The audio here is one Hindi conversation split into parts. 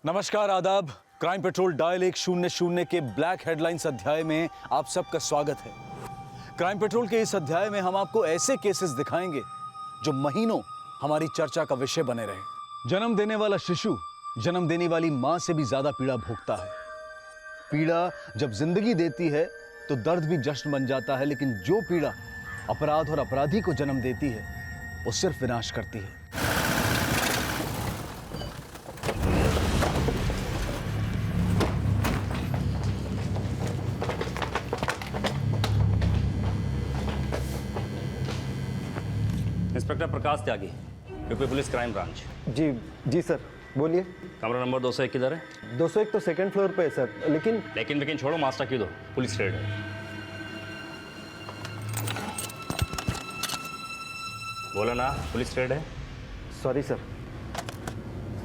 नमस्कार, आदाब। क्राइम पेट्रोल डायल 100 के ब्लैक हेडलाइंस अध्याय में आप सबका स्वागत है। क्राइम पेट्रोल के इस अध्याय में हम आपको ऐसे केसेस दिखाएंगे जो महीनों हमारी चर्चा का विषय बने रहे। जन्म देने वाला शिशु जन्म देने वाली मां से भी ज्यादा पीड़ा भोगता है। पीड़ा जब जिंदगी देती है तो दर्द भी जश्न बन जाता है, लेकिन जो पीड़ा अपराध और अपराधी को जन्म देती है वो सिर्फ विनाश करती है। इंस्पेक्टर प्रकाश त्यागी, यूपी पुलिस क्राइम ब्रांच। जी सर, बोलिए। कमरा नंबर 201 किधर है? 201 तो सेकंड फ्लोर पे है सर, लेकिन छोड़ो, मास्टर की दो, पुलिस रेड है। बोलो ना, पुलिस रेड है। Sorry sir.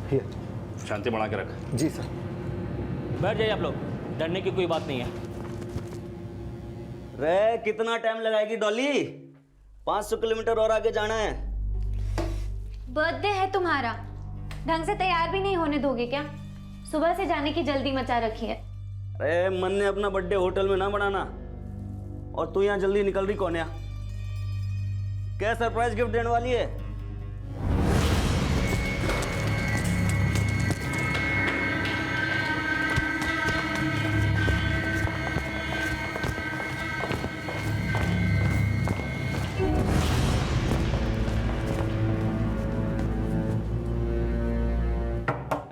हियर। शांति बढ़ा के रख। जी सर। बैठ जाइए आप लोग, डरने की कोई बात नहीं है। रे कितना टाइम लगाएगी डॉली? 500 किलोमीटर और आगे जाना है। बर्थडे है तुम्हारा, ढंग से तैयार भी नहीं होने दोगे क्या? सुबह से जाने की जल्दी मचा रखी है। अरे मन ने अपना बर्थडे होटल में ना बनाना, और तू यहाँ जल्दी निकल रही कौन है? क्या सरप्राइज गिफ्ट देने वाली है?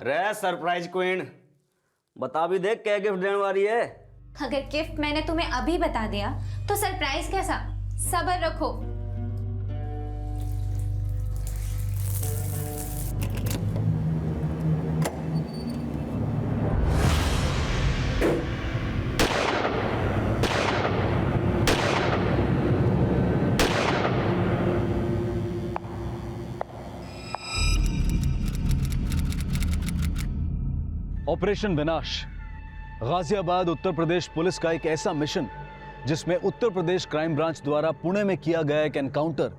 रे सरप्राइज क्वीन, बता भी देख क्या गिफ्ट देने वाली है। अगर गिफ्ट मैंने तुम्हें अभी बता दिया तो सरप्राइज कैसा? सब्र रखो। ऑपरेशन विनाश गाजियाबाद उत्तर प्रदेश पुलिस का एक ऐसा मिशन जिसमें उत्तर प्रदेश क्राइम ब्रांच द्वारा पुणे में किया गया एक एनकाउंटर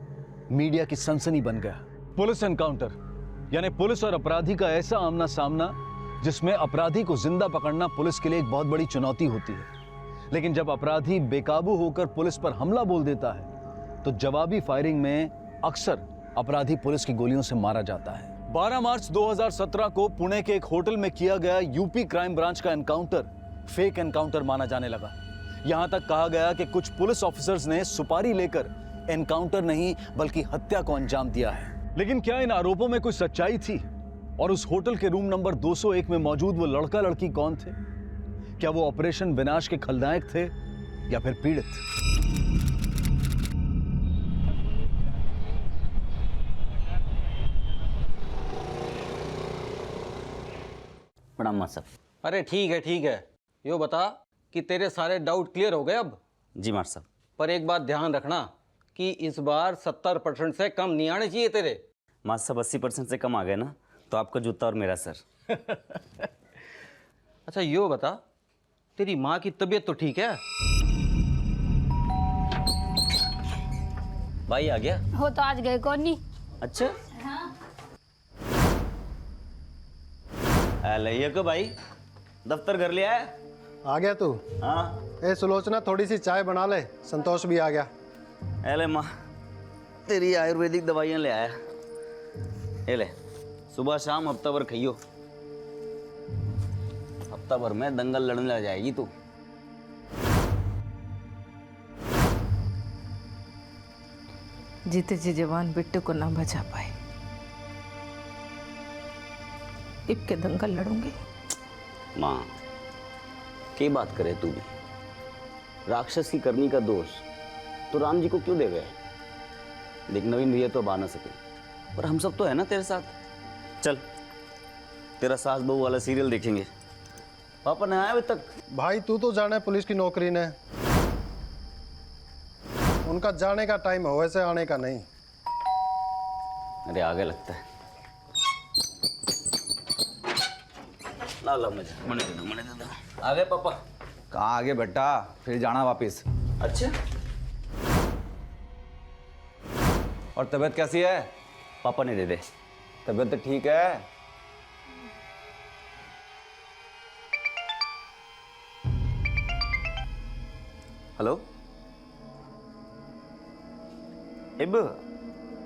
मीडिया की सनसनी बन गया। पुलिस एनकाउंटर यानी पुलिस और अपराधी का ऐसा आमना सामना जिसमें अपराधी को जिंदा पकड़ना पुलिस के लिए एक बहुत बड़ी चुनौती होती है, लेकिन जब अपराधी बेकाबू होकर पुलिस पर हमला बोल देता है तो जवाबी फायरिंग में अक्सर अपराधी पुलिस की गोलियों से मारा जाता है। 12 मार्च 2017 को पुणे के एक होटल में किया गया यूपी क्राइम ब्रांच का एनकाउंटर फेक एनकाउंटर माना जाने लगा। यहां तक कहा गया कि कुछ पुलिस ऑफिसर्स ने सुपारी लेकर एनकाउंटर नहीं बल्कि हत्या को अंजाम दिया है। लेकिन क्या इन आरोपों में कोई सच्चाई थी? और उस होटल के रूम नंबर 201 में मौजूद वो लड़का लड़की कौन थे? क्या वो ऑपरेशन विनाश के खलनायक थे या फिर पीड़ित? प्रणाम मां साहब। अरे ठीक है, यो बता कि तेरे सारे डाउट क्लियर हो गए अब? जी मार साहब। पर एक बात ध्यान रखना कि इस बार 70% से कम नहीं आने चाहिए तेरे। मां साहब 80% से कम आ गए ना तो आपका जूता और मेरा सर। अच्छा यो बता, तेरी माँ की तबीयत तो ठीक है? भाई आ गया? हो तो आज गए कौन नहीं। अच्छा ये को भाई दफ्तर कर लिया है? आ गया तू? हाँ। ए सुलोचना, थोड़ी सी चाय बना ले, संतोष भी आ गया। अले माँ, तेरी आयुर्वेदिक दवाइयाँ ले आया। ये ले, सुबह शाम हफ्ता भर खाइयो। हफ्ता भर में दंगल लड़ने लग जाएगी तू। जीते जी जवान बिट्टू को ना बचा पाए, इब के दंगल लड़ूंगी। माँ की बात करे तू भी? राक्षस की करनी का दोष तो राम जी को क्यों दे गए? देख नवीन भैया तो अब आ ना सके, पर हम सब तो है ना तेरे साथ। चल तेरा सास बहू वाला सीरियल देखेंगे। पापा ने आया अभी तक? भाई तू तो जाने पुलिस की नौकरी ने, उनका जाने का टाइम हो, वैसे आने का नहीं। अरे आगे लगता है। ला मने दे दो। आ गए पापा? कहाँ आगे बेटा, फिर जाना वापिस। अच्छा, और तबीयत कैसी है? पापा ने दे दे। तबीयत तो ठीक है। हेलो इब,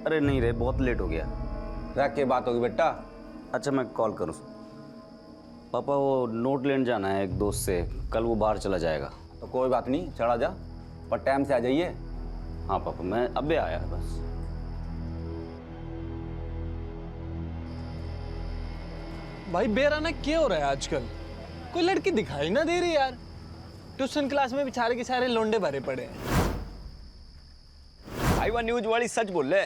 अरे नहीं रे, बहुत लेट हो गया। रख के बात होगी बेटा। अच्छा मैं कॉल करूँ। पापा वो नोट लेने जाना है एक दोस्त से, कल वो बाहर चला जाएगा। तो कोई बात नहीं, चढ़ा जा, पर टाइम से आ जाइए। हाँ पापा, मैं अबे आया बस। भाई बेराना क्या हो रहा है आजकल? कोई लड़की दिखाई ना दे रही यार। ट्यूशन क्लास में बेचारे के सारे लोंडे भरे पड़े हैं। भाई वो न्यूज वाली सच बोल रहे।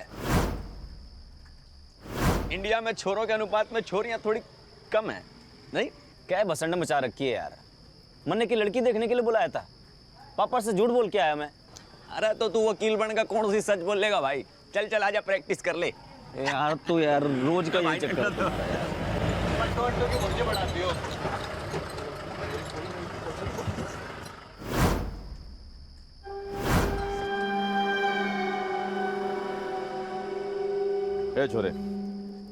इंडिया में छोरों के अनुपात में छोरियां थोड़ी कम है, नहीं? क्या बसंड मचा रखी है यार। मैंने की लड़की देखने के लिए बुलाया था, पापा से झूठ बोल के आया मैं। अरे तो तू वकील बनकर कौन सी सच बोल लेगा भाई? चल चल आजा, प्रैक्टिस कर ले। यार तो यार रोज का ये चक्कर। ए छोरे,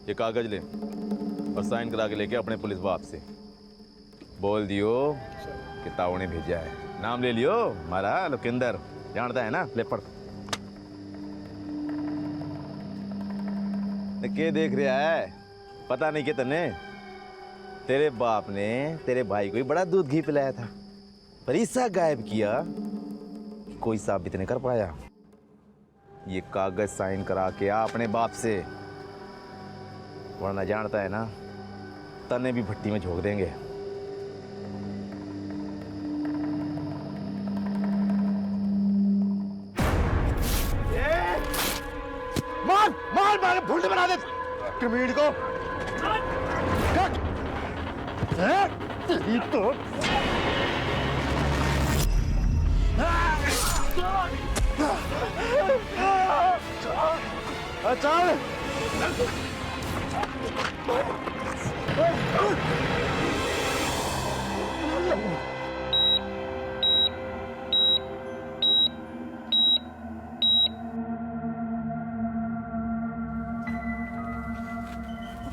ये कागज ले और साइन करा के लेके अपने पुलिस बाप से बोल दियो कि ताऊ ने भेजा है। नाम ले लियो, हमारा लोकेंदर, जानता है ना? ले पढ़। के देख रहा है? पता नहीं कि तने तेरे बाप ने तेरे भाई को ही बड़ा दूध घी पिलाया था, पर ऐसा गायब किया कि कोई साबित नहीं कर पाया। ये कागज साइन करा के आ अपने बाप से, वरना जानता है ना तने भी भट्टी में झोंक देंगे। मार मार मार, भुंड बना दे कमीड को। तेरी तो चल।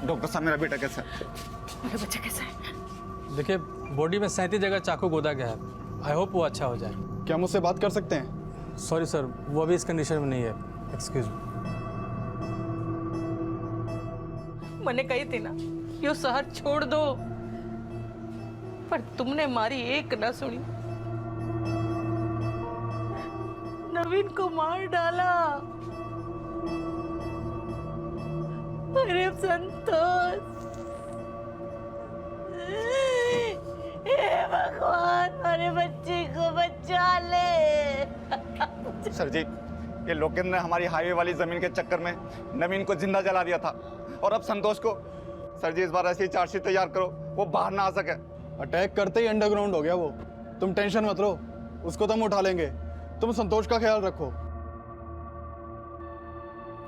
डॉक्टर साहब मेरा बेटा कैसा है? मेरा बच्चा कैसा है? देखिए, बॉडी में 37 जगह चाकू गोदा गया है। आई होप वो अच्छा हो जाए। क्या मुझसे बात कर सकते हैं? सॉरी सर, वो अभी इस कंडीशन में नहीं है। Excuse me. मैंने कही थी ना यो शहर छोड़ दो, पर तुमने हमारी एक ना सुनी। नवीन को मार डाला। अरे संतोष, हे भगवान, अरे बच्चे को बचा ले। सर जी, ये लोकेंद्र ने हमारी हाईवे वाली जमीन के चक्कर में नवीन को जिंदा जला दिया था, और अब संतोष को। सर जी इस बार ऐसी चार्जशीट तैयार करो वो बाहर ना आ सके। अटैक करते ही अंडरग्राउंड हो गया वो। तुम टेंशन मत लो, उसको तो हम उठा लेंगे। तुम संतोष का ख्याल रखो।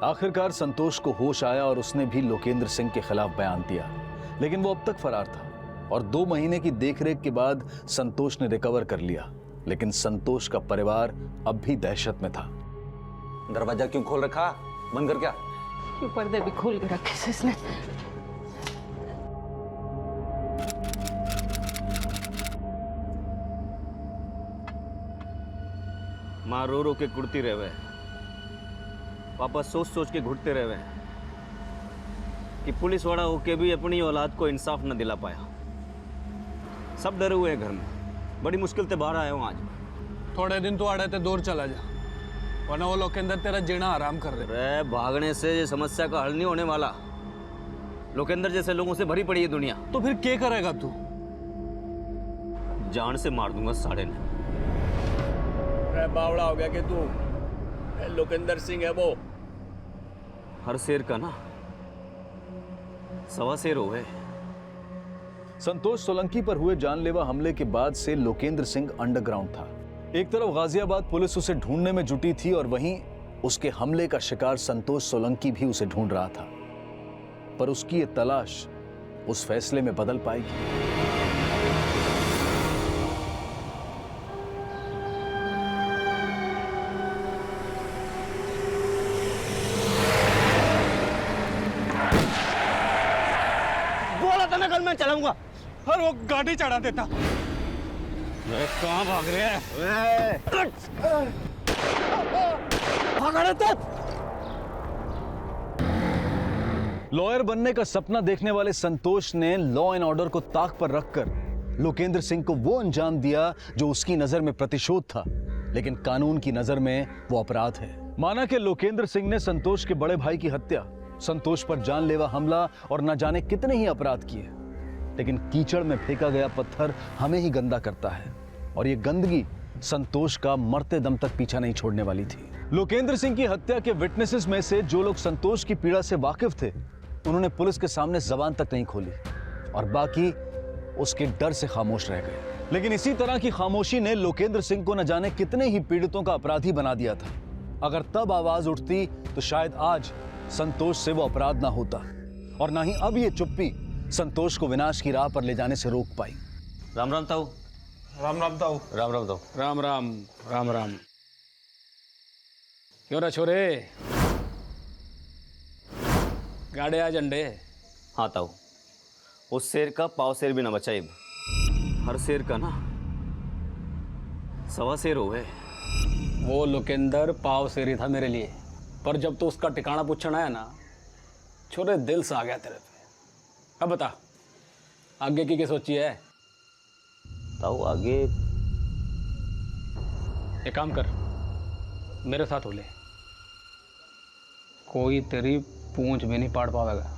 आखिरकार संतोष को होश आया और उसने भी लोकेंद्र सिंह के खिलाफ बयान दिया, लेकिन वो अब तक फरार था और 2 महीने की देखरेख के बाद संतोष ने रिकवर कर लिया। लेकिन संतोष का परिवार अब भी दहशत में था। दरवाजा क्यों खोल रखा? बंद कर क्या? क्यों पर्दे भी खोल के रखे से इसने? माँ रो रो के कुड़ती रहे, पापा सोच सोच के घुटते रहे कि पुलिस वाला होके भी अपनी औलाद को इंसाफ न दिला पाया। सब डरे हुए हैं घर में। बड़ी मुश्किल से बाहर आया हूँ आज। थोड़े दिन तो आड़े ते दूर चला जा, वरना वो लोग के अंदर तेरा जीना आराम कर दे। अरे भागने से ये समस्या का हल नहीं होने वाला। लोकेंद्र जैसे लोगों से भरी पड़ी है दुनिया। तो फिर क्या करेगा तू? जान से मार दूंगा साड़े ने। अरे बावड़ा हो गया कि तू? लोकेंद्र सिंह है वो। हर शेर का ना 1.25 शेर हो गए। संतोष सोलंकी पर हुए जानलेवा हमले के बाद से लोकेंद्र सिंह अंडरग्राउंड था। एक तरफ गाजियाबाद पुलिस उसे ढूंढने में जुटी थी और वहीं उसके हमले का शिकार संतोष सोलंकी भी उसे ढूंढ रहा था। पर उसकी ये तलाश उस फैसले में बदल पाएगी। बोला था ना कल मैं चलाऊंगा, और वो गाड़ी चढ़ा देता। कहाँ भाग रहे हैं? लॉयर बनने का सपना देखने वाले संतोष ने लॉ एंड ऑर्डर को ताक पर रखकर लोकेंद्र सिंह को वो अंजाम दिया जो उसकी नजर में प्रतिशोध था, लेकिन कानून की नजर में वो अपराध है। माना कि लोकेंद्र सिंह ने संतोष के बड़े भाई की हत्या, संतोष पर जानलेवा हमला और न जाने कितने ही अपराध किए, लेकिन कीचड़ में फेंका गया पत्थर हमें ही गंदा करता है, और ये गंदगी संतोष का मरते दम तक पीछा नहीं छोड़ने वाली थी। लोकेंद्र सिंह की हत्या के विटनेसेस में से जो लोग संतोष की पीड़ा से वाकिफ थे, उन्होंने पुलिस के सामने जबान तक नहीं खोली और बाकी उसके डर से खामोश रह गए। लेकिन इसी तरह की खामोशी ने लोकेंद्र सिंह को न जाने कितने ही पीड़ितों का अपराधी बना दिया था। अगर तब आवाज उठती तो शायद आज संतोष से वो अपराध ना होता, और ना ही अब ये चुप्पी संतोष को विनाश की राह पर ले जाने से रोक पाई। राम राम ताऊ। राम राम ताऊ। राम राम ताऊ। राम राम राम राम। क्यों रे छोरे, गाड़े आ झंडे? हाँ ताऊ, उस शेर का पाव शेर भी ना बचाइब, हर शेर का ना सवा शेर हो गए। वो लोकेंद्र पाव शेर था मेरे लिए, पर जब तो उसका ठिकाना पूछना आया ना, छोरे दिल से आ गया तेरे पे। अब बता आगे की क्या सोची है? ताऊ आगे एक काम कर, मेरे साथ हो ले, कोई तेरी पूंछ भी नहीं पाड़ पाएगा।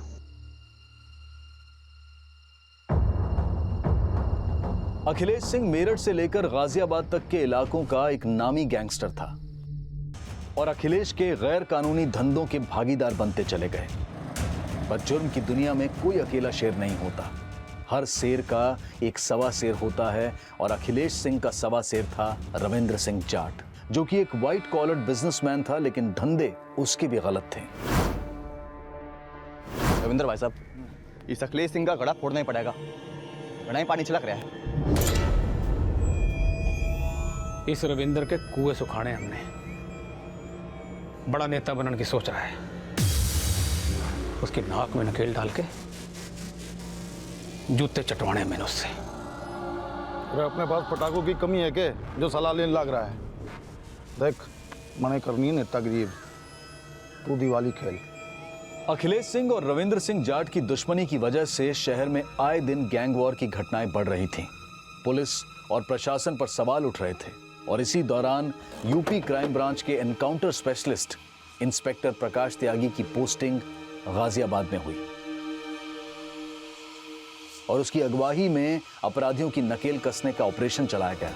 अखिलेश सिंह मेरठ से लेकर गाजियाबाद तक के इलाकों का एक नामी गैंगस्टर था और अखिलेश के गैर कानूनी धंधों के भागीदार बनते चले गए। पर जुर्म की दुनिया में कोई अकेला शेर नहीं होता, हर शेर का एक सवा शेर होता है, और अखिलेश सिंह का सवा शेर था रविंद्र सिंह जाट, जो कि एक व्हाइट कॉलर बिजनेसमैन था, लेकिन धंधे उसके भी गलत थे। रविंद्र भाई साहब, इस अखिलेश सिंह का गड़ा फोड़ना ही पड़ेगा, गड़ा ही पानी छिलक रहा है। इस रविंद्र के कुएं सुखाने हमने, बड़ा नेता बनने की सोच रहा है, उसकी नाक में नकेल डाल के जूते चटवाने मैंने उससे। अपने पास पटाखों की कमी है के जो सलाह लेने लग रहा है? देख, मने करनी है नेतागिरी, तू दिवाली खेल। अखिलेश सिंह और रविंद्र सिंह जाट की दुश्मनी की वजह से शहर में आए दिन गैंग वॉर की घटनाएं बढ़ रही थीं। पुलिस और प्रशासन पर सवाल उठ रहे थे, और इसी दौरान यूपी क्राइम ब्रांच के एनकाउंटर स्पेशलिस्ट इंस्पेक्टर प्रकाश त्यागी की पोस्टिंग गाजियाबाद में हुई, और उसकी अगुवाई में अपराधियों की नकेल कसने का ऑपरेशन चलाया गया।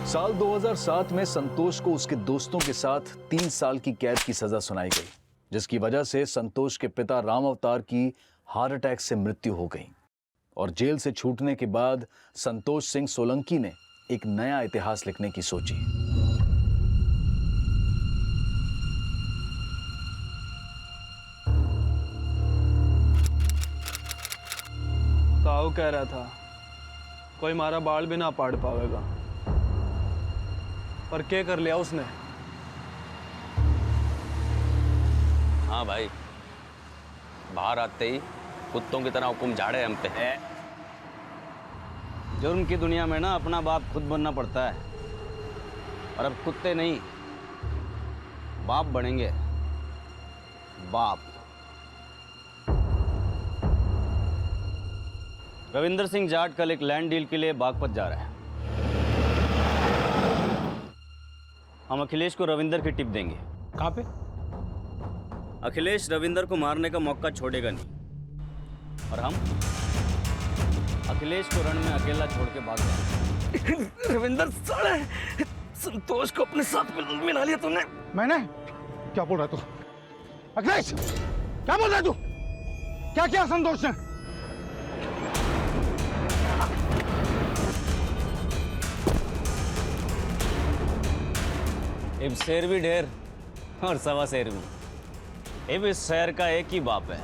साल 2007 में संतोष को उसके दोस्तों के साथ 3 साल की कैद की सजा सुनाई गई, जिसकी वजह से संतोष के पिता राम अवतार की हार्ट अटैक से मृत्यु हो गई, और जेल से छूटने के बाद संतोष सिंह सोलंकी ने एक नया इतिहास लिखने की सोची। ताऊ कह रहा था कोई मारा बाल भी ना पाड़ पावेगा, पर क्या कर लिया उसने? हाँ भाई, बाहर आते ही कुत्तों की तरह हुक्म झाड़े हम पे है। जुर्म की दुनिया में ना अपना बाप खुद बनना पड़ता है, और अब कुत्ते नहीं बाप बनेंगे, बाप। रविंद्र सिंह जाट कल एक लैंड डील के लिए बागपत जा रहा है। हम अखिलेश को रविंद्र की टिप देंगे। कहाँ पे? अखिलेश रविंद्र को मारने का मौका छोड़ेगा नहीं, और हम अखिलेश को रण में अकेला छोड़ के भाग जाएंगे। रविंद्र साले, संतोष को अपने साथ में मिला लिया तूने। मैंने क्या बोल रहा है तू? अखिलेश, क्या बोल रहा है तू? क्या किया संतोष ने? अब शेर भी ढेर और सवा शेर भी। अब इस शहर का एक ही बाप है।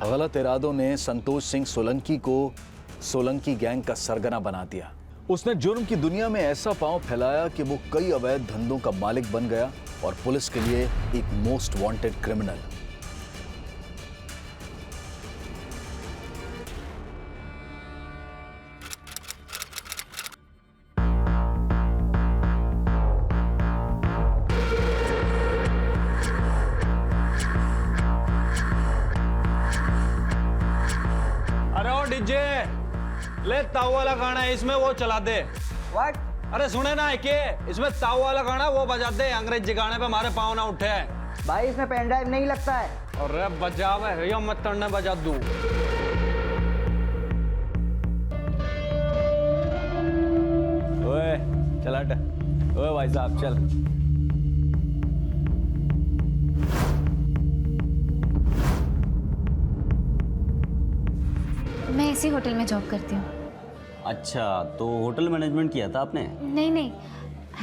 गलत इरादों ने संतोष सिंह सोलंकी को सोलंकी गैंग का सरगना बना दिया। उसने जुर्म की दुनिया में ऐसा पांव फैलाया कि वो कई अवैध धंधों का मालिक बन गया और पुलिस के लिए एक मोस्ट वांटेड क्रिमिनल। अरे ओ डीजे ले ताऊ वाला गाना है, इसमें वो चला दे। व्हाट? अरे सुने ना के इसमें ताऊ वाला गाना वो बजा दे, अंग्रेजी गाने पे हमारे पाँव ना उठे। भाई इसमें पेन ड्राइव नहीं लगता है। अरे बजा या मत तड़ने बजा दू। ओए चल हट। ओए भाई साहब चल। मैं इसी होटल में जॉब करती हूँ। अच्छा, तो होटल मैनेजमेंट किया था आपने? नहीं नहीं,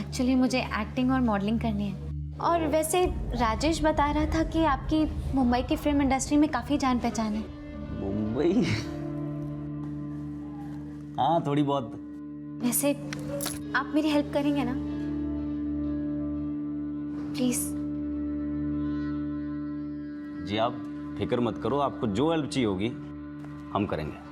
एक्चुअली मुझे एक्टिंग और मॉडलिंग करनी है। और वैसे राजेश बता रहा था कि आपकी मुंबई की फिल्म इंडस्ट्री में काफ़ी जान पहचान है। मुंबई? हाँ, थोड़ी बहुत। वैसे आप मेरी हेल्प करेंगे ना? प्लीज। जी आप फिक्र मत करो, आपको जो हेल्प चाहिए होगी हम करेंगे।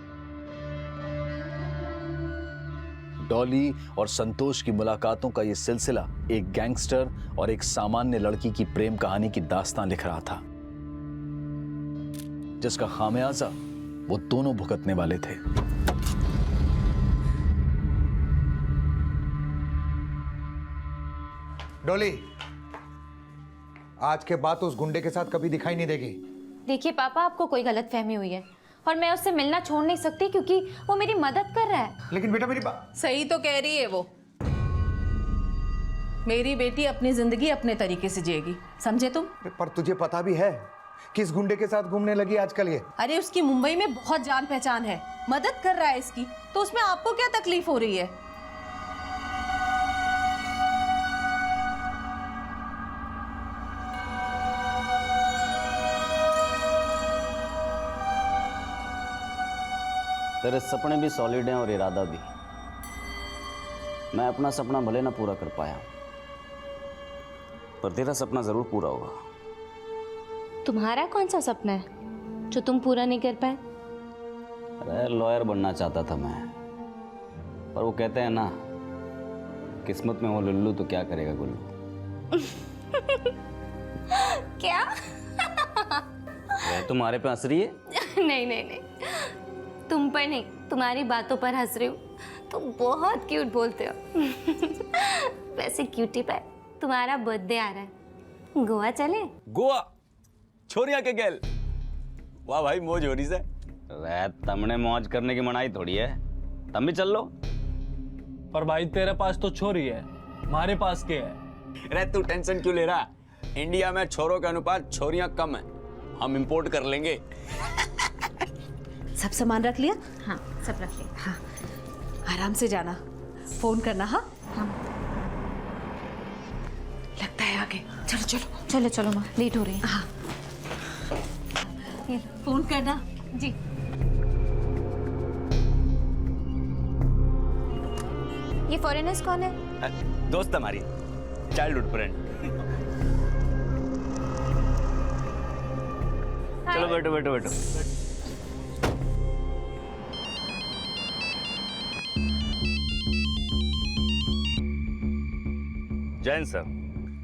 डॉली और संतोष की मुलाकातों का यह सिलसिला एक गैंगस्टर और एक सामान्य लड़की की प्रेम कहानी की दास्तान लिख रहा था, जिसका खामियाजा वो दोनों भुगतने वाले थे। डॉली, आज के बाद तो उस गुंडे के साथ कभी दिखाई नहीं देगी। देखिए पापा, आपको कोई गलतफहमी हुई है और मैं उससे मिलना छोड़ नहीं सकती क्योंकि वो मेरी मदद कर रहा है। लेकिन बेटा मेरी बात। सही तो कह रही है वो। मेरी बेटी अपनी जिंदगी अपने तरीके से जिएगी, समझे तुम? पर तुझे पता भी है किस गुंडे के साथ घूमने लगी आजकल ये? अरे उसकी मुंबई में बहुत जान पहचान है, मदद कर रहा है इसकी, तो उसमें आपको क्या तकलीफ हो रही है? तेरे सपने भी सॉलिड हैं और इरादा भी। मैं अपना सपना भले ना पूरा कर पाया, पर तेरा सपना जरूर पूरा होगा। तुम्हारा कौन सा सपना है जो तुम पूरा नहीं कर पाए? अरे लॉयर बनना चाहता था मैं, पर वो कहते हैं ना, किस्मत में हो लुल्लू तो क्या करेगा गुल्लू। क्या? तुम्हारे पे हंस रही है? नहीं नहीं नहीं, तुम पर नहीं, तुम्हारी बातों पर हंस रही हूँ। तुम बहुत क्यूट बोलते हो। वैसे क्यूटी पर तुम्हारा बर्थडे आ रहा है, गोवा चले? गोवा छोरिया के गेल। वाह भाई, मौज हो रही से। अरे तुमने मौज करने की मनाही थोड़ी है, तुम भी चल लो। पर भाई तेरे पास तो छोरी है, हमारे पास क्या है? अरे तू टेंशन क्यों ले रहा? इंडिया में छोरों के अनुपात छोरियां कम है, हम इंपोर्ट कर लेंगे। सब सामान रख लिया? हाँ सब रख लिया। हाँ, आराम से जाना, फोन करना। हाँ हाँ लगता है आगे। चलो चलो चलो चलो माँ, लेट हो रही है। हाँ ये फोन करना जी। ये फॉरेनर्स कौन है? दोस्त हमारी, चाइल्डहुड फ्रेंड। चलो बैठो बैठो बैठो। जैन सर।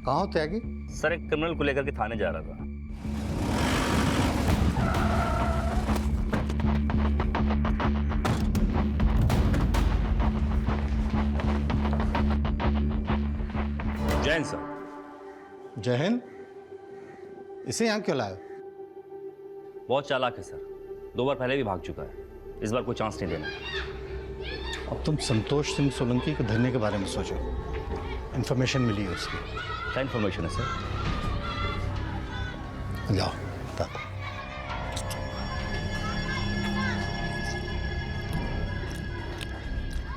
कहाँ हो त्यागी? सर एक क्रिमिनल को लेकर के थाने जा रहा था। जैन सर। जय हिंद। इसे यहाँ क्यों लाए? बहुत चालाक है सर, 2 बार पहले भी भाग चुका है, इस बार कोई चांस नहीं देना। अब तुम संतोष सिंह सोलंकी के धरने के बारे में सोचो। इंफॉर्मेशन मिली है उसकी। क्या इन्फॉर्मेशन है सर? जाओ बताता।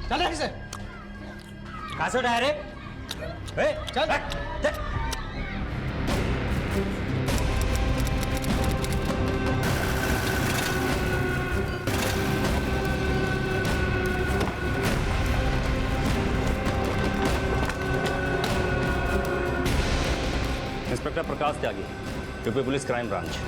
चल रहे से कहाँ से उठाया रे? चल चल। त्यागी, यूपी पुलिस क्राइम ब्रांच।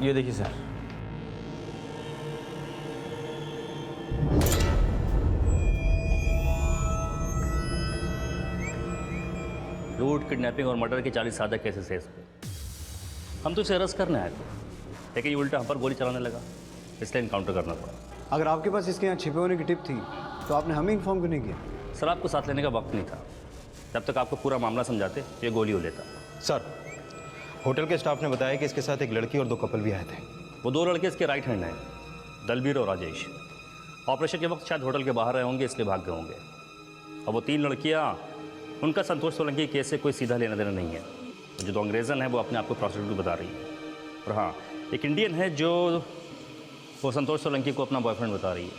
ये देखिए सर। लूट, किडनैपिंग और मर्डर के 40 सादा केसेस है इस पे। हम तो इसे अरेस्ट करने आए थे, लेकिन ये उल्टा हम पर गोली चलाने लगा, इसलिए इनकाउंटर करना पड़ा। अगर आपके पास इसके यहाँ छिपे होने की टिप थी तो आपने हमें इन्फॉर्म क्यों नहीं किया? सर, आपको साथ लेने का वक्त नहीं था। जब तक आपको पूरा मामला समझाते ये गोली हो लेता। सर, होटल के स्टाफ ने बताया कि इसके साथ एक लड़की और 2 कपल भी आए थे। वो 2 लड़के इसके राइट हैंड हैं, दलबीर और राजेश। ऑपरेशन के वक्त शायद होटल के बाहर रहे होंगे, इसलिए भाग गए होंगे। और वो 3 लड़कियाँ, उनका संतोष सोलंकी केस से कोई सीधा लेना देना नहीं है। जो 2 अंग्रेज़न है वो अपने आप को प्रोस्टिट्यूट बता रही है, और हाँ, एक इंडियन है जो वो संतोष सोलंकी को अपना बॉयफ्रेंड बता रही है।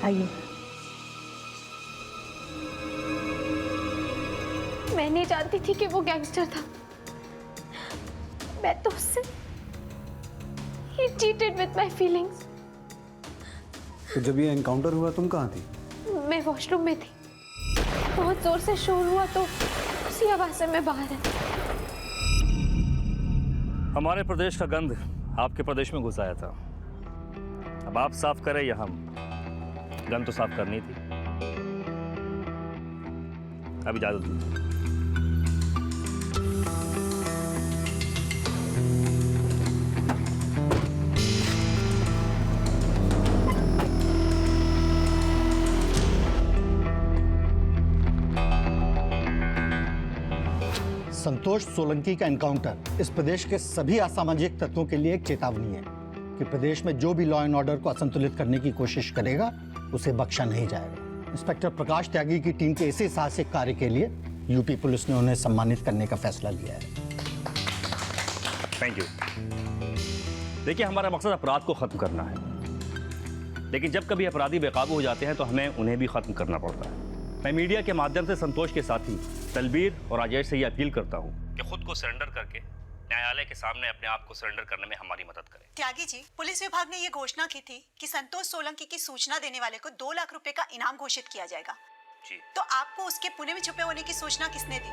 आइए। मैं नहीं जानती थी कि वो गैंगस्टर था। मैं तो उससे He cheated with my feelings। तो जब ये एनकाउंटर हुआ तुम कहाँ थी? मैं वॉशरूम में थी। बहुत जोर से शोर हुआ तो उसी आवाज से मैं बाहर आई। हमारे प्रदेश का गंध आपके प्रदेश में घुस आया था। अब आप साफ करें या हम? गंध तो साफ करनी थी। अब इजाजत दीजिए। संतोष सोलंकी का एनकाउंटर इस प्रदेश के सभी असामाजिक तत्वों के लिए एक चेतावनी है कि प्रदेश में जो भी लॉ एंड ऑर्डर को असंतुलित करने की कोशिश करेगा उसे बख्शा नहीं जाएगा। इंस्पेक्टर प्रकाश त्यागी की टीम के इसी साहसिक कार्य के लिए यूपी पुलिस ने उन्हें सम्मानित करने का फैसला लिया है। Thank you. देखिए, हमारा मकसद अपराध को खत्म करना है, लेकिन जब कभी अपराधी बेकाबू हो जाते हैं तो हमें उन्हें भी खत्म करना पड़ता है। मैं मीडिया के माध्यम से संतोष के साथी तलबीर और राजेश से ये अपील करता हूँ कि खुद को सरेंडर करके न्यायालय के सामने अपने आप को सरेंडर करने में हमारी मदद करें। त्यागी जी, पुलिस विभाग ने ये घोषणा की थी कि संतोष सोलंकी की सूचना देने वाले को 2 लाख रुपए का इनाम घोषित किया जाएगा। जी। तो आपको उसके पुणे में छुपे होने की सूचना किसने दी?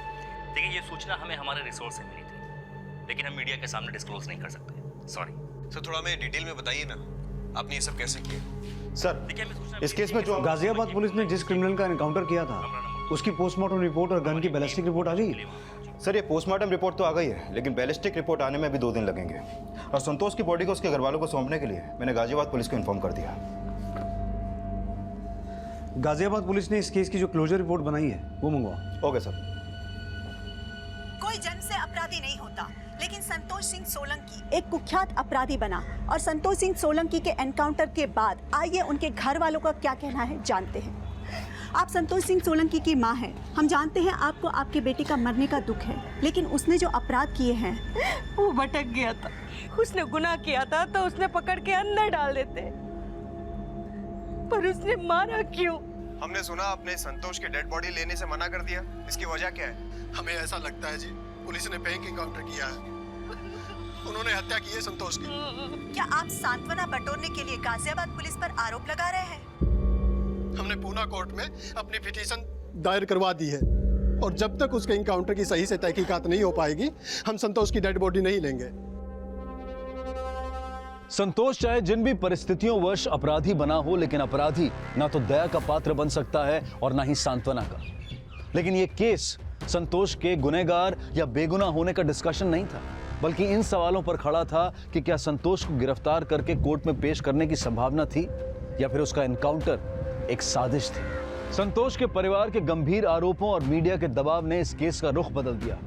देखिए, ये सूचना हमें हमारे रिसोर्स से मिली थी, लेकिन हम मीडिया के सामने डिस्क्लोज नहीं कर सकते। सॉरी सर, थोड़ा हमें डिटेल में बताइए ना, आपने ये सब कैसे किया? सर, इस केस में जो गाजियाबाद पुलिस ने जिस क्रिमिनल का एनकाउंटर किया था उसकी पोस्टमार्टम रिपोर्ट और गन की बैलिस्टिक रिपोर्ट आ गई? सर, ये पोस्टमार्टम रिपोर्ट तो आ गई है, लेकिन बैलिस्टिक रिपोर्ट आने में अभी 2 दिन लगेंगे। और संतोष की बॉडी को उसके घर वालों को सौंपने के लिए मैंने गाजियाबाद पुलिस को इन्फॉर्म कर दिया। गाजियाबाद पुलिस ने इस केस की जो क्लोजर रिपोर्ट बनाई है वो मंगवा। Okay sir. कोई जन्म से अपराधी नहीं होता, लेकिन संतोष सिंह सोलंकी एक कुख्यात अपराधी बना। और संतोष सिंह सोलंकी के एनकाउंटर के बाद आइए उनके घर वालों का क्या कहना है जानते हैं। आप संतोष सिंह सोलंकी की मां हैं। हम जानते हैं आपको आपके बेटे का मरने का दुख है, लेकिन उसने जो अपराध किए हैं वो भटक गया था। उसने गुनाह किया था तो उसने पकड़ के अंदर डाल देते, पर उसने मारा क्यों? हमने सुना आपने संतोष की डेड बॉडी लेने से मना कर दिया, इसकी वजह क्या है? हमें ऐसा लगता है जी, पुलिस ने फेक एनकाउंटर किया है। उन्होंने हत्या की है संतोष की। क्या आप सांत्वना बटोरने के लिए गाजियाबाद पुलिस पर आरोप लगा रहे हैं? हमने पूना कोर्ट में अपनी पिटीशन दायर करवा दी है, और जब तक उसके एनकाउंटर की सही से तहकीकात नहीं हो पाएगी हम संतोष की डेड बॉडी नहीं लेंगे। संतोष चाहे जिन भी परिस्थितियों वश अपराधी बना हो, लेकिन अपराधी ना तो दया का पात्र बन सकता है और ना ही सांत्वना का। लेकिन यह केस संतोष के गुनहगार या बेगुनाह होने का डिस्कशन नहीं था, बल्कि इन सवालों पर खड़ा था कि क्या संतोष को गिरफ्तार करके कोर्ट में पेश करने की संभावना थी या फिर उसका एनकाउंटर एक साजिश थी। संतोष के परिवार के गंभीर आरोपों और मीडिया के दबाव ने इस केस का रुख बदल दिया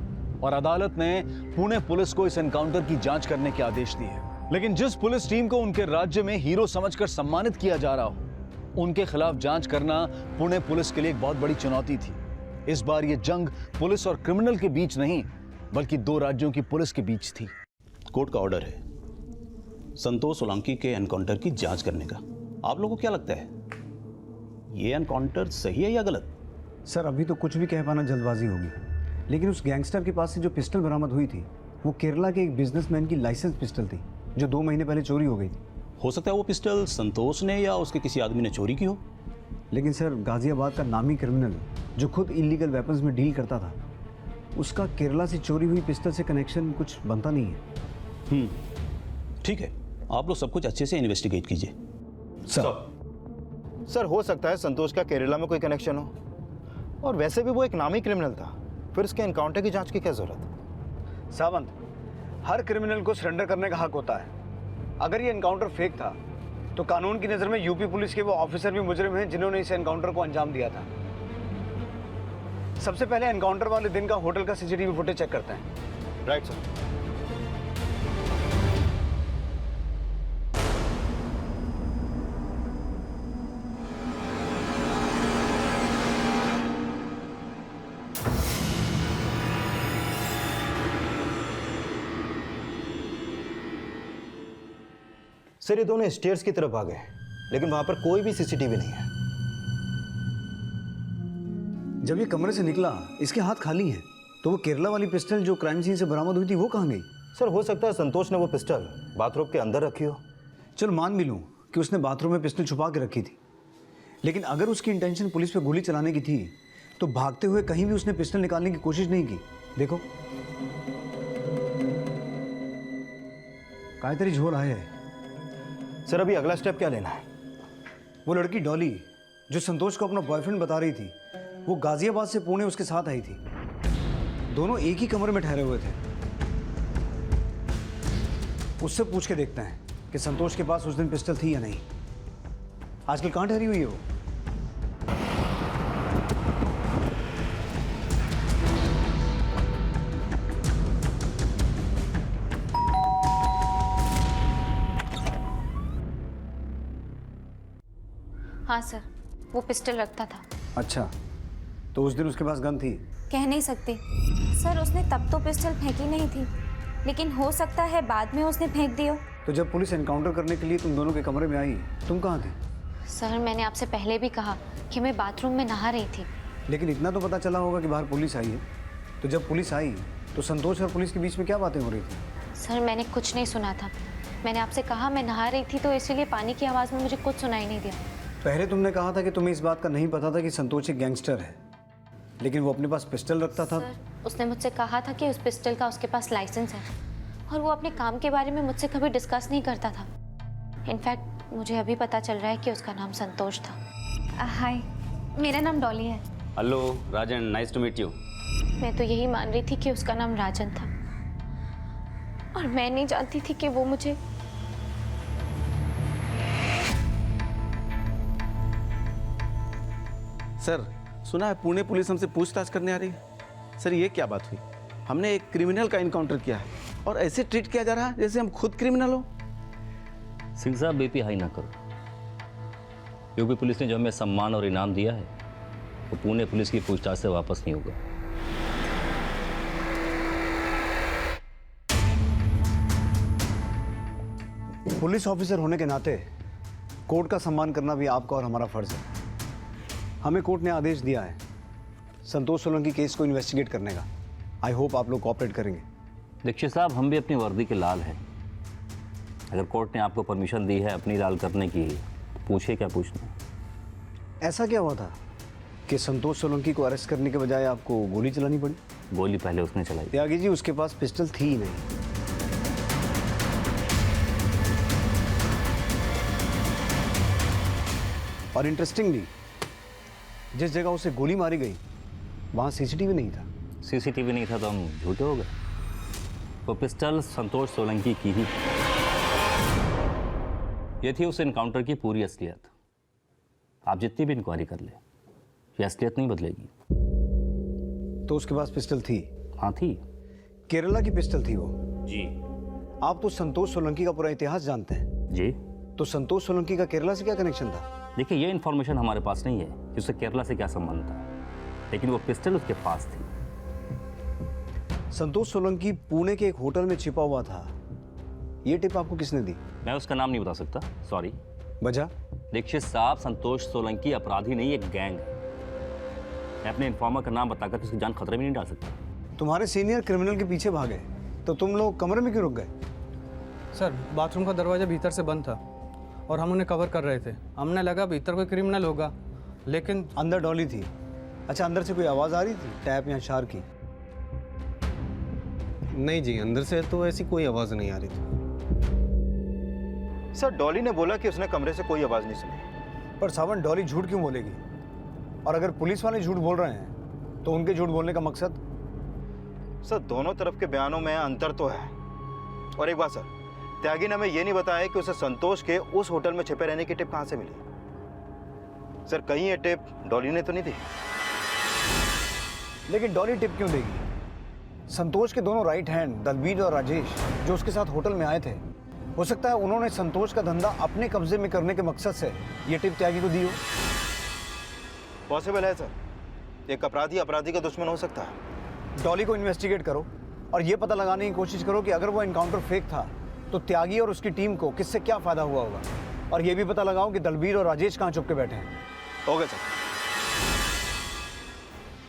और अदालत ने पुणे पुलिस को इस एनकाउंटर की जांच करने के आदेश दिए। लेकिन जिस पुलिस टीम को उनके राज्य में हीरो समझकर सम्मानित किया जा रहा हो, उनके खिलाफ जांच करना पुणे पुलिस के लिए एक बहुत बड़ी चुनौती थी। इस बार यह जंग पुलिस और क्रिमिनल के बीच नहीं, बल्कि 2 राज्यों की पुलिस के बीच थी। कोर्ट का ऑर्डर है संतोष सोलंकी के एनकाउंटर की जांच करने का। आप लोगों को क्या लगता है ये एनकाउंटर सही है या गलत? सर अभी तो कुछ भी कह पाना जल्दबाजी होगी, लेकिन उस गैंगस्टर के पास से जो पिस्टल बरामद हुई थी वो केरला के एक बिजनेसमैन की लाइसेंस पिस्टल थी जो 2 महीने पहले चोरी हो गई थी। हो सकता है वो पिस्टल संतोष ने या उसके किसी आदमी ने चोरी की हो। लेकिन सर गाजियाबाद का नामी क्रिमिनल जो खुद इलीगल वेपन्स में डील करता था, उसका केरला से चोरी हुई पिस्टल से कनेक्शन कुछ बनता नहीं है। ठीक है, आप लोग सब कुछ अच्छे से इन्वेस्टिगेट कीजिए। सर हो सकता है संतोष का केरला में कोई कनेक्शन हो, और वैसे भी वो एक नामी क्रिमिनल था, फिर उसके एनकाउंटर की जांच की क्या जरूरत? सावंत, हर क्रिमिनल को सरेंडर करने का हक होता है। अगर ये एनकाउंटर फेक था तो कानून की नज़र में यूपी पुलिस के वो ऑफिसर भी मुजरिम हैं जिन्होंने इस एनकाउंटर को अंजाम दिया था। सबसे पहले एनकाउंटर वाले दिन का होटल का सीसीटीवी फुटेज चेक करते हैं। Right sir. सर ये दोनों स्टेयर्स की तरफ आ गए, लेकिन वहां पर कोई भी सीसीटीवी नहीं है। जब ये कमरे से निकला इसके हाथ खाली हैं, तो वो केरला वाली पिस्टल जो क्राइम सीन से बरामद हुई थी वो कहाँ गई? सर हो सकता है संतोष ने वो पिस्टल बाथरूम के अंदर रखी हो। चलो मान भी लूँ कि उसने बाथरूम में पिस्टल छुपा के रखी थी, लेकिन अगर उसकी इंटेंशन पुलिस पे गोली चलाने की थी तो भागते हुए कहीं भी उसने पिस्टल निकालने की कोशिश नहीं की। देखो काय तेरी झोल आए है। सर अभी अगला स्टेप क्या लेना है? वो लड़की डॉली जो संतोष को अपना बॉयफ्रेंड बता रही थी, वो गाजियाबाद से पुणे उसके साथ आई थी। दोनों एक ही कमरे में ठहरे हुए थे। उससे पूछ के देखते हैं कि संतोष के पास उस दिन पिस्टल थी या नहीं। आजकल कहाँ ठहरी हुई है वो? हाँ सर, वो पिस्टल रखता था। अच्छा, तो उस दिन उसके पास गन थी? कह नहीं सकती सर, उसने तब तो पिस्टल फेंकी नहीं थी, लेकिन हो सकता है बाद में उसने फेंक दी हो। तो जब पुलिस एनकाउंटर करने के लिए तुम दोनों के कमरे में आई, तुम कहाँ थे? सर मैंने आपसे पहले भी कहा कि मैं बाथरूम में नहा रही थी। लेकिन इतना तो पता चला होगा कि बाहर पुलिस आई है। तो जब पुलिस आई तो संतोष और पुलिस के बीच में क्या बातें हो रही थी? सर मैंने कुछ नहीं सुना था। मैंने आपसे कहा मैं नहा रही थी, तो इसीलिए पानी की आवाज़ में मुझे कुछ सुनाई नहीं दिया। पहले तुमने कहा था कि तुम्हें इस बात का नहीं पता था कि संतोष एक गैंगस्टर है, लेकिन वो अपने पास पिस्टल रखता था। सर, उसने मुझसे कहा था कि उस पिस्टल का उसके पास लाइसेंस है, और वो अपने काम के बारे में मुझसे कभी डिस्कस नहीं करता था। इनफैक्ट मुझे अभी पता चल रहा है कि उसका नाम संतोष था। हाय, मेरा नाम डॉली है। Hello Rajan, nice to meet you. मैं तो यही मान रही थी कि उसका नाम राजन था, और मैं नहीं जानती थी कि वो मुझे सर सुना है पुणे पुलिस हमसे पूछताछ करने आ रही है। सर ये क्या बात हुई? हमने एक क्रिमिनल का इनकाउंटर किया है और ऐसे ट्रीट किया जा रहा है जैसे हम खुद क्रिमिनल हो। सिंह साहब बीपी हाई ना करो। यूपी पुलिस ने जो हमें सम्मान और इनाम दिया है वो पुणे पुलिस की पूछताछ से वापस नहीं होगा। पुलिस ऑफिसर होने के नाते कोर्ट का सम्मान करना भी आपका और हमारा फर्ज है। हमें कोर्ट ने आदेश दिया है संतोष सोलंकी केस को इन्वेस्टिगेट करने का। आई होप आप लोग कोऑपरेट करेंगे। दीक्षित साहब, हम भी अपनी वर्दी के लाल हैं। अगर कोर्ट ने आपको परमिशन दी है अपनी लाल करने की, तो पूछिए क्या पूछना। ऐसा क्या हुआ था कि संतोष सोलंकी को अरेस्ट करने के बजाय आपको गोली चलानी पड़ी? गोली पहले उसने चलाई। त्यागी जी, उसके पास पिस्टल थी ही नहीं। और इंटरेस्टिंगली जिस जगह उसे गोली मारी गई वहां सीसीटीवी नहीं था। सीसीटीवी नहीं था तो हम झूठे हो गए। वो पिस्टल संतोष सोलंकी की ही ये थी उस एनकाउंटर की पूरी असलियत। आप जितनी भी इंक्वायरी कर ले, ये असलियत नहीं बदलेगी। तो उसके पास पिस्टल थी? हाँ थी। केरला की पिस्टल थी वो? जी। आप तो संतोष सोलंकी का पूरा इतिहास जानते हैं। जी। तो संतोष सोलंकी का केरला से क्या कनेक्शन था? देखिए, ये इन्फॉर्मेशन हमारे पास नहीं है कि उससे केरला से क्या संबंध था, लेकिन वो पिस्टल उसके पास थी। संतोष सोलंकी पुणे के एक होटल में छिपा हुआ था ये टिप आपको किसने दी? मैं उसका नाम नहीं बता सकता, सॉरी। वजह? दीक्षित साहब, संतोष सोलंकी अपराधी नहीं, एक गैंग है। मैं अपने इन्फॉर्मर का नाम बताकर उसकी जान खतरे में नहीं डाल सकता। तुम्हारे सीनियर क्रिमिनल के पीछे भागे तो तुम लोग कमरे में क्यों रुक गए? सर बाथरूम का दरवाज़ा भीतर से बंद था और हम उन्हें कवर कर रहे थे। हमने लगा भीतर कोई क्रिमिनल होगा, लेकिन अंदर डॉली थी। अच्छा, अंदर से कोई आवाज़ आ रही थी, टैप या शार की? नहीं जी, अंदर से तो ऐसी कोई आवाज़ नहीं आ रही थी। सर, डॉली ने बोला कि उसने कमरे से कोई आवाज़ नहीं सुनी। पर सावन, डॉली झूठ क्यों बोलेगी? और अगर पुलिस वाले झूठ बोल रहे हैं तो उनके झूठ बोलने का मकसद? सर, दोनों तरफ के बयानों में अंतर तो है। और एक बात सर, त्यागी ने हमें यह नहीं बताया कि उसे संतोष के उस होटल में छिपे रहने की टिप कहां से मिली। सर, कहीं ये टिप डॉली ने तो नहीं दी? लेकिन डॉली टिप क्यों देगी? संतोष के दोनों राइट हैंड दलबीर और राजेश जो उसके साथ होटल में आए थे, हो सकता है उन्होंने संतोष का धंधा अपने कब्जे में करने के मकसद से ये टिप त्यागी को दी हो। पॉसिबल है सर। एक अपराधी अपराधी का दुश्मन हो सकता है। डॉली को इन्वेस्टिगेट करो और ये पता लगाने की कोशिश करो कि अगर वो एनकाउंटर फेक था तो त्यागी और उसकी टीम को किससे क्या फायदा हुआ होगा। और ये भी पता लगाओ कि दलबीर और राजेश कहाँ छुप के बैठे हैं। Okay sir.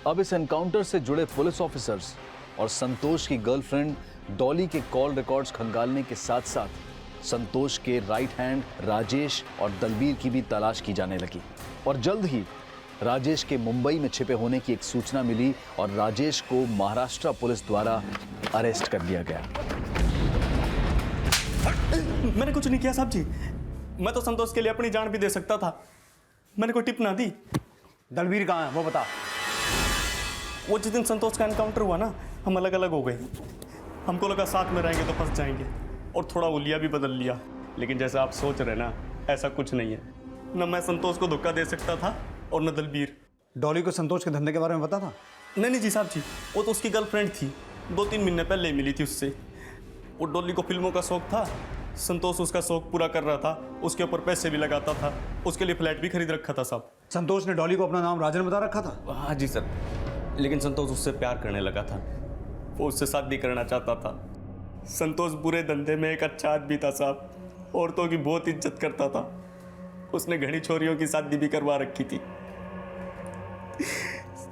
अब इस एनकाउंटर से जुड़े पुलिस ऑफिसर्स और संतोष की गर्लफ्रेंड डॉली के कॉल रिकॉर्ड्स खंगालने के साथ साथ संतोष के राइट हैंड राजेश और दलबीर की भी तलाश की जाने लगी। और जल्द ही राजेश के मुंबई में छिपे होने की एक सूचना मिली और राजेश को महाराष्ट्र पुलिस द्वारा अरेस्ट कर लिया गया। मैंने कुछ नहीं किया साहब जी। मैं तो संतोष के लिए अपनी जान भी दे सकता था। मैंने कोई टिप ना दी। दलबीर कहाँ है वो बता। वो जिस दिन संतोष का एनकाउंटर हुआ ना, हम अलग अलग हो गए। हमको लगा साथ में रहेंगे तो फंस जाएंगे और थोड़ा उलिया भी बदल लिया। लेकिन जैसा आप सोच रहे ना, ऐसा कुछ नहीं है। न मैं संतोष को धोखा दे सकता था और न दलबीर। डॉली को संतोष के धंधे के बारे में पता था? नहीं जी साहब जी, वो तो उसकी गर्लफ्रेंड थी। 2-3 महीने पहले ही मिली थी उससे। वो डॉली को फिल्मों का शौक था। संतोष उसका शौक पूरा कर रहा था, उसके ऊपर पैसे भी लगाता था, उसके लिए फ्लैट भी खरीद रखा था साहब। संतोष ने डॉली को अपना नाम राजन बता रखा था? हाँ जी सर। लेकिन संतोष उससे प्यार करने लगा था। वो उससे शादी करना चाहता था। संतोष बुरे धंधे में एक अच्छा आदमी था साहब। औरतों की बहुत इज्जत करता था। उसने घनी छोरियों की शादी भी करवा रखी थी।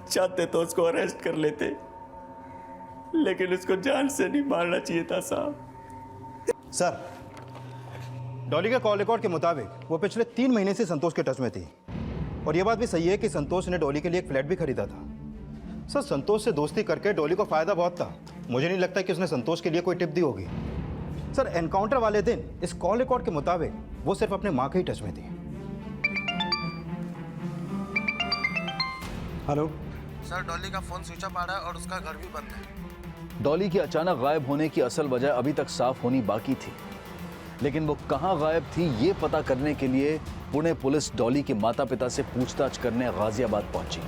चाहते तो उसको अरेस्ट कर लेते, लेकिन उसको जान से नहीं मारना चाहिए था साहब। सर, डॉली के कॉल रिकॉर्ड के मुताबिक वो पिछले 3 महीने से संतोष के टच में थी। और ये बात भी सही है कि संतोष ने डॉली के लिए एक फ्लैट भी खरीदा था। सर, संतोष से दोस्ती करके डॉली को फायदा बहुत था। मुझे नहीं लगता कि उसने संतोष के लिए कोई टिप दी होगी। सर, एनकाउंटर वाले दिन इस कॉल रिकॉर्ड के मुताबिक वो सिर्फ अपने माँ के ही टच में थी। हेलो सर, डॉली का फोन स्विच ऑफ आ रहा है और उसका घर भी बंद है। डॉली के अचानक गायब होने की असल वजह अभी तक साफ होनी बाकी थी, लेकिन वो कहां गायब थी ये पता करने के लिए पुणे पुलिस डॉली के माता पिता से पूछताछ करने गाजियाबाद पहुंची।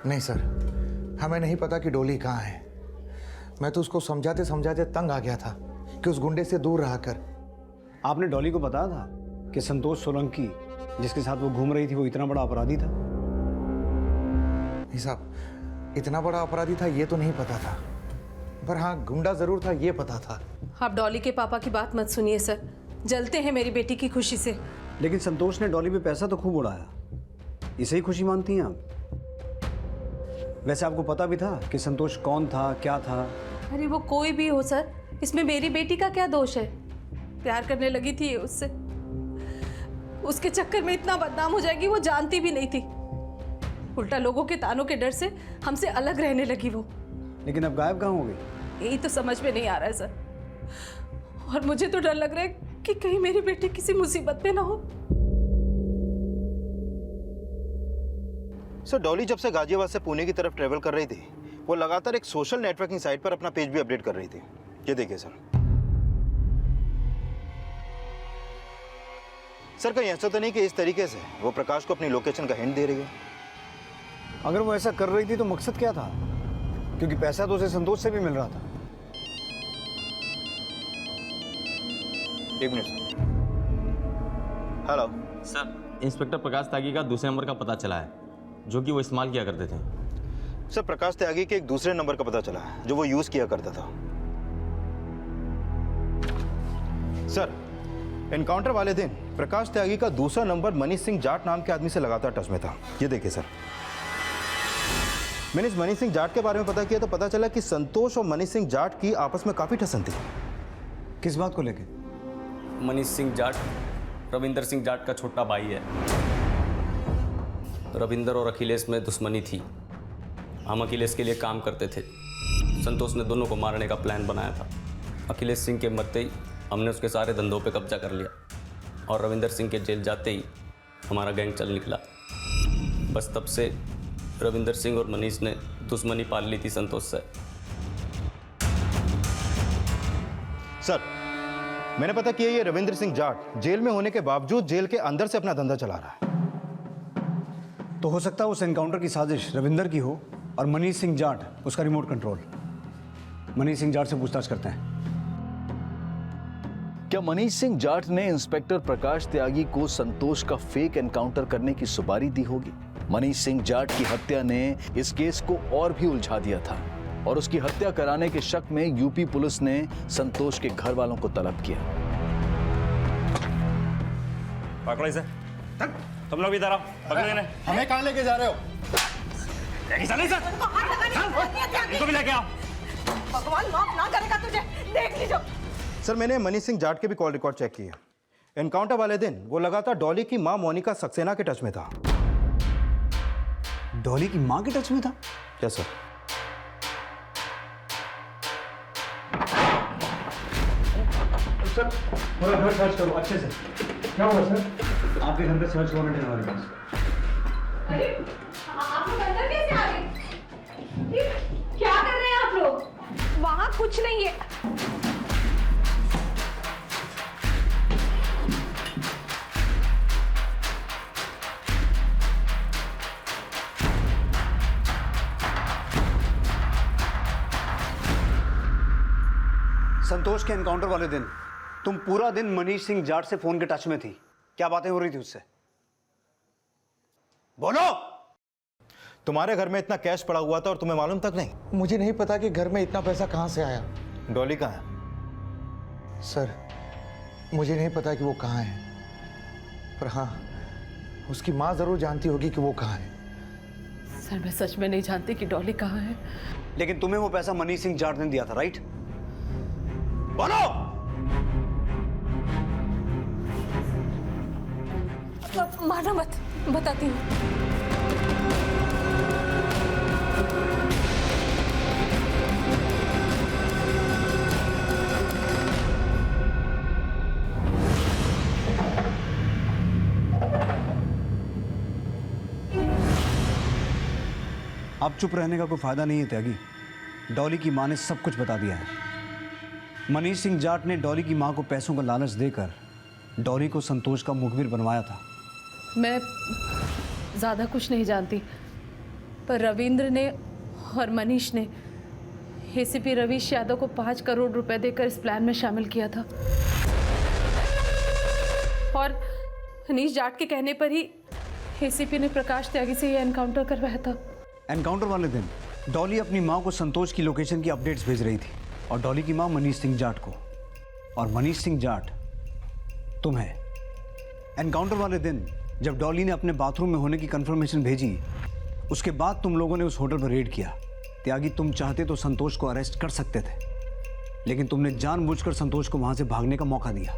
नहीं सर, हमें नहीं पता कि डॉली कहाँ है। मैं तो उसको समझाते समझाते तंग आ गया था कि उस गुंडे से दूर रहा कर। आपने डॉली को बताया था कि संतोष सोलंकी जिसके साथ वो घूम रही थी वो इतना बड़ा अपराधी था? नहीं साहब, इतना बड़ा अपराधी था ये तो नहीं पता था, पर हाँ गुंडा जरूर था ये पता था। आप डॉली के पापा की बात मत सुनिए सर, जलते हैं मेरी बेटी की खुशी से। लेकिन संतोष ने डॉली पे पैसा तो खूब उड़ाया, इसे ही खुशी मानती हैं आप? वैसे आपको पता भी था कि संतोष कौन था, क्या था? अरे वो कोई भी हो सर, इसमें मेरी बेटी का क्या दोष है? प्यार करने लगी थी उससे, उसके चक्कर में इतना बदनाम हो जाएगी वो जानती भी नहीं थी। उल्टा लोगों के तानों के डर से हमसे अलग रहने लगी वो। लेकिन अब गायब कहाँ हो गई? यही तो समझ में नहीं आ रहा है सर। और मुझे तो डर लग रहा है कि कहीं मेरी बेटी किसी मुसीबत में ना हो। सर, डॉली जब से गाजियाबाद से पुणे की तरफ ट्रेवल कर रही थी, वो लगातार एक सोशल नेटवर्किंग साइट पर अपना पेज भी अपडेट कर रही थी। ये देखिए सर। सर, कहीं ऐसा तो नहीं कि इस तरीके से वो प्रकाश को अपनी लोकेशन का हिंट दे रही है? अगर वो ऐसा कर रही थी तो मकसद क्या था? क्योंकि पैसा तो उसे संतोष से भी मिल रहा था। एक minute. Hello sir, inspector Prakash त्यागी का दूसरे नंबर का पता चला है जो कि वो इस्तेमाल किया करते थे। सर प्रकाश त्यागी के एक दूसरे नंबर का पता चला है जो वो यूज किया करता था। सर एनकाउंटर वाले दिन प्रकाश त्यागी का दूसरा नंबर मनीष सिंह जाट नाम के आदमी से लगातार टच में था। ये देखिए सर, मैंने इस मनीष सिंह जाट के बारे में पता किया तो पता चला कि संतोष और मनीष सिंह जाट की आपस में काफी ठसन थी। किस बात को लेके? मनीष सिंह जाट रविंदर सिंह जाट का छोटा भाई है। रविंदर और अखिलेश में दुश्मनी थी। हम अखिलेश के लिए काम करते थे। संतोष ने दोनों को मारने का प्लान बनाया था। अखिलेश सिंह के मरते ही हमने उसके सारे धंधों पे कब्जा कर लिया और रविंदर सिंह के जेल जाते ही हमारा गैंग चल निकला। बस तब से रविंदर सिंह और मनीष ने दुश्मनी पाल ली थी संतोष से। सर मैंने पता किया ये रविंद्र सिंह जाट जेल में होने के बावजूद जेल के अंदर से अपना धंधा चला रहा है। तो हो सकता है उस एनकाउंटर की साजिश रविंदर की हो और मनीष सिंह जाट उसका रिमोट कंट्रोल। मनीष सिंह जाट से पूछताछ करते हैं। क्या मनीष सिंह जाट ने इंस्पेक्टर प्रकाश त्यागी को संतोष का फेक एनकाउंटर करने की सुपारी दी होगी? मनीष सिंह जाट की हत्या ने इस केस को और भी उलझा दिया था और उसकी हत्या कराने के शक में यूपी पुलिस ने संतोष के घर वालों को तलब किया। पकड़ो इसे। तुम लोग इधर आओ। पकड़ो इन्हें। हमें कहां लेके जा रहे हो? इनको भी लेके आओ। भगवान माफ ना करेगा तुझे, देख लीजिए। सर मैंने मनीष सिंह जाट के भी कॉल रिकॉर्ड चेक किए। एनकाउंटर वाले दिन वो लगातार डॉली की मां मोनिका सक्सेना के टच में था। डॉली की मां के टच में था? Yes sir. सर थोड़ा घर सर्च करो अच्छे से। क्या हुआ सर? आपके घर पे सर्च वारंट है हमारे पास। अरे आप लोग अंदर कैसे आ गए? क्या कर रहे हैं आप लोग? वहां कुछ नहीं है। संतोष के एनकाउंटर वाले दिन तुम पूरा दिन मनीष सिंह जाट से फोन के टच में थी। क्या बातें हो रही थी उससे? बोलो। तुम्हारे घर में इतना कैश पड़ा हुआ था और तुम्हें मालूम तक नहीं? मुझे नहीं पता कि घर में इतना पैसा कहां से आया। डॉली कहाँ है? सर मुझे नहीं पता कि वो कहाँ है, पर हाँ उसकी माँ जरूर जानती होगी कि वो कहाँ है। सर मैं सच में नहीं जानती कि डॉली कहाँ है। लेकिन तुम्हें वो पैसा मनीष सिंह जाट ने दिया था, राइट? बोलो। मारना मत, बताती हूँ। अब चुप रहने का कोई फायदा नहीं है त्यागी। डॉली की माँ ने सब कुछ बता दिया है। मनीष सिंह जाट ने डॉली की माँ को पैसों का लालच देकर डॉली को संतोष का मुखबिर बनवाया था। मैं ज़्यादा कुछ नहीं जानती, पर रविंद्र ने और मनीष ने एसीपी रवीश यादव को 5 करोड़ रुपए देकर इस प्लान में शामिल किया था और मनीष जाट के कहने पर ही एसीपी ने प्रकाश त्यागी से यह एनकाउंटर करवाया था। एनकाउंटर वाले दिन डॉली अपनी माँ को संतोष की लोकेशन की अपडेट्स भेज रही थी और डॉली की माँ मनीष सिंह जाट को, और मनीष सिंह जाट तुम्हें। एनकाउंटर वाले दिन जब डॉली ने अपने बाथरूम में होने की कंफर्मेशन भेजी, उसके बाद तुम लोगों ने उस होटल पर रेड किया। त्यागी तुम चाहते तो संतोष को अरेस्ट कर सकते थे, लेकिन तुमने जानबूझकर संतोष को वहां से भागने का मौका दिया।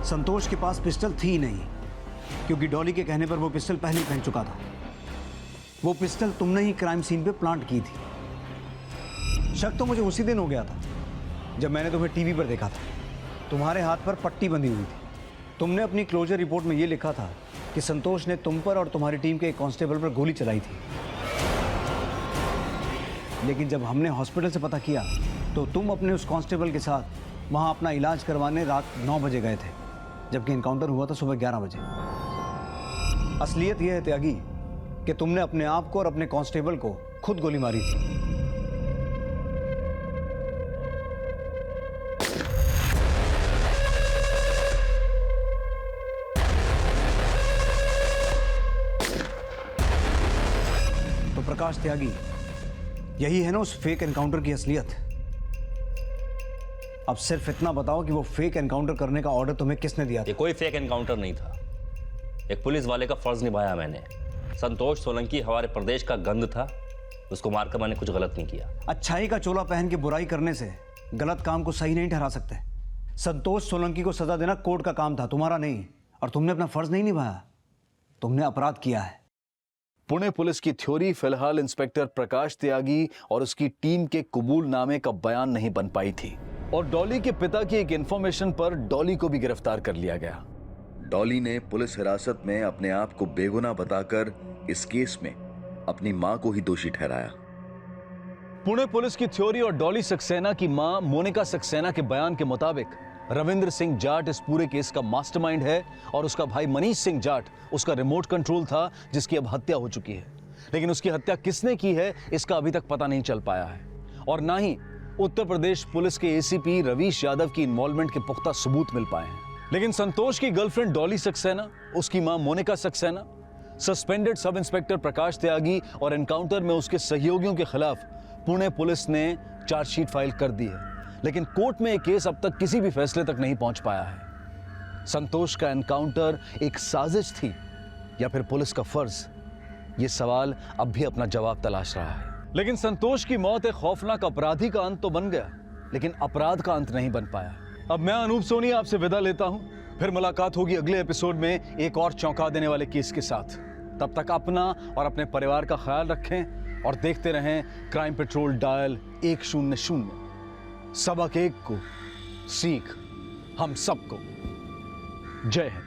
संतोष के पास पिस्टल थी ही नहीं, क्योंकि डॉली के कहने पर वो पिस्टल पहले ही पहन चुका था। वो पिस्टल तुमने ही क्राइम सीन पे प्लांट की थी। शक तो मुझे उसी दिन हो गया था जब मैंने तुम्हें टीवी पर देखा था। तुम्हारे हाथ पर पट्टी बंधी हुई थी। तुमने अपनी क्लोजर रिपोर्ट में ये लिखा था कि संतोष ने तुम पर और तुम्हारी टीम के एक कांस्टेबल पर गोली चलाई थी। लेकिन जब हमने हॉस्पिटल से पता किया तो तुम अपने उस कांस्टेबल के साथ वहां अपना इलाज करवाने रात 9 बजे गए थे, जबकि एनकाउंटर हुआ था सुबह 11 बजे। असलियत यह है त्यागी कि तुमने अपने आप को और अपने कांस्टेबल को खुद गोली मारी थी। प्रकाश त्यागी, यही है ना उस फेक एनकाउंटर की असलियत। अब सिर्फ इतना बताओ कि वो फेक एनकाउंटर करने का ऑर्डर तुम्हें किसने दिया था? ये कोई फेक एनकाउंटर नहीं था। एक पुलिस वाले का फर्ज निभाया मैंने। संतोष सोलंकी हमारे प्रदेश का गंध था, उसको मारकर मैंने कुछ गलत नहीं किया। अच्छाई का चोला पहन के बुराई करने से गलत काम को सही नहीं ठहरा सकते। संतोष सोलंकी को सजा देना कोर्ट का काम था, तुम्हारा नहीं। और तुमने अपना फर्ज नहीं निभाया, तुमने अपराध किया है। पुणे पुलिस की थ्योरी फिलहाल इंस्पेक्टर प्रकाश त्यागी और उसकी टीम के कबूलनामे का बयान नहीं बन पाई थी, और डॉली के पिता की एक इंफॉर्मेशन पर डॉली को भी गिरफ्तार कर लिया गया। डॉली ने पुलिस हिरासत में अपने आप को बेगुनाह बताकर इस केस में अपनी मां को ही दोषी ठहराया। पुणे पुलिस की थ्योरी और डॉली सक्सेना की मां मोनिका सक्सेना के बयान के मुताबिक रविंद्र सिंह जाट इस पूरे केस का मास्टरमाइंड है, और उसका भाई मनीष सिंह जाट उसका रिमोट कंट्रोल था, जिसकी अब हत्या हो चुकी है। लेकिन उसकी हत्या किसने की है, इसका अभी तक पता नहीं चल पाया है, और ना ही उत्तर प्रदेश पुलिस के एसीपी रवीश यादव की इन्वॉल्वमेंट के पुख्ता सबूत मिल पाए हैं। लेकिन संतोष की गर्लफ्रेंड डॉली सक्सेना, उसकी मां Monica Saxena, suspended sub inspector Prakash Tyagi और एनकाउंटर में उसके सहयोगियों के खिलाफ पुणे पुलिस ने चार्जशीट फाइल कर दी है। लेकिन कोर्ट में यह केस अब तक किसी भी फैसले तक नहीं पहुंच पाया है। संतोष का एनकाउंटर एक साजिश थी या फिर पुलिस का फर्ज, यह सवाल अब भी अपना जवाब तलाश रहा है। लेकिन संतोष की मौत एक खौफनाक अपराधी का अंत तो बन गया, लेकिन अपराध का अंत नहीं बन पाया। अब मैं अनूप सोनी आपसे विदा लेता हूं, फिर मुलाकात होगी अगले एपिसोड में एक और चौंका देने वाले केस के साथ। तब तक अपना और अपने परिवार का ख्याल रखें और देखते रहें क्राइम पेट्रोल डायल 100। सबक एक को, सीख हम सबको। जय हिंद।